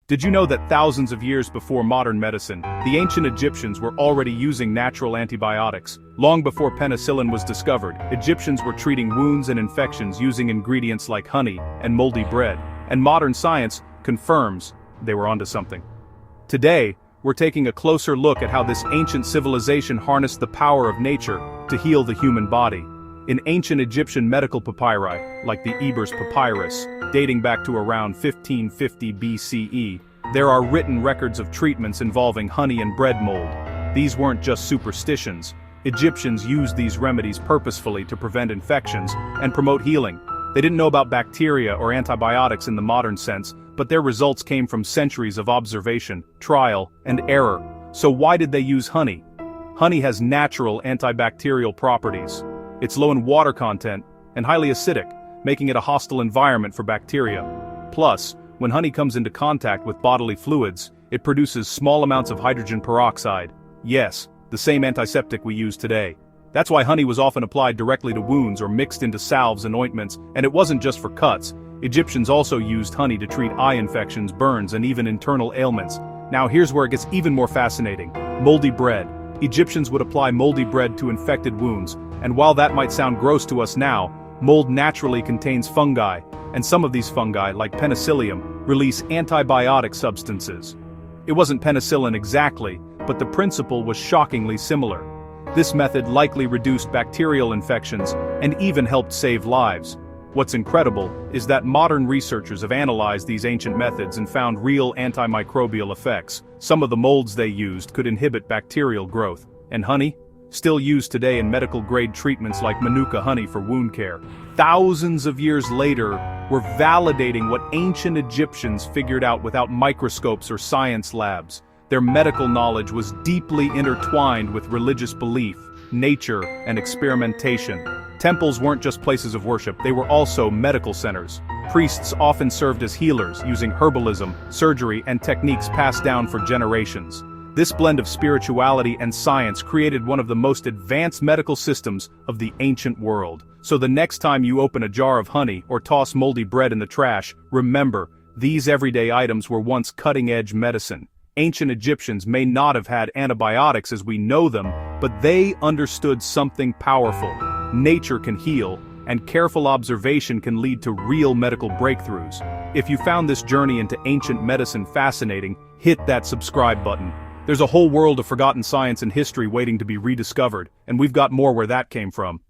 Did you know that thousands of years before modern medicine, the ancient Egyptians were already using natural antibiotics? Long before penicillin was discovered, Egyptians were treating wounds and infections using ingredients like honey and moldy bread, and modern science confirms they were onto something. Today, we're taking a closer look at how this ancient civilization harnessed the power of nature to heal the human body. In ancient Egyptian medical papyri, like the Ebers Papyrus, dating back to around 1550 BCE, there are written records of treatments involving honey and bread mold. These weren't just superstitions. Egyptians used these remedies purposefully to prevent infections and promote healing. They didn't know about bacteria or antibiotics in the modern sense, but their results came from centuries of observation, trial, and error. So why did they use honey? Honey has natural antibacterial properties. It's low in water content and highly acidic, making it a hostile environment for bacteria. Plus, when honey comes into contact with bodily fluids, it produces small amounts of hydrogen peroxide. Yes, the same antiseptic we use today. That's why honey was often applied directly to wounds or mixed into salves and ointments, and it wasn't just for cuts. Egyptians also used honey to treat eye infections, burns, and even internal ailments. Now here's where it gets even more fascinating. Moldy bread. Egyptians would apply moldy bread to infected wounds, and while that might sound gross to us now, mold naturally contains fungi, and some of these fungi, like penicillium, release antibiotic substances. It wasn't penicillin exactly, but the principle was shockingly similar. This method likely reduced bacterial infections and even helped save lives. What's incredible is that modern researchers have analyzed these ancient methods and found real antimicrobial effects. Some of the molds they used could inhibit bacterial growth. And honey? Still used today in medical-grade treatments like Manuka honey for wound care. Thousands of years later, we're validating what ancient Egyptians figured out without microscopes or science labs. Their medical knowledge was deeply intertwined with religious belief, nature, and experimentation. Temples weren't just places of worship, they were also medical centers. Priests often served as healers, using herbalism, surgery, and techniques passed down for generations. This blend of spirituality and science created one of the most advanced medical systems of the ancient world. So the next time you open a jar of honey or toss moldy bread in the trash, remember, these everyday items were once cutting-edge medicine. Ancient Egyptians may not have had antibiotics as we know them, but they understood something powerful. Nature can heal, and careful observation can lead to real medical breakthroughs. If you found this journey into ancient medicine fascinating, hit that subscribe button. There's a whole world of forgotten science and history waiting to be rediscovered, and we've got more where that came from.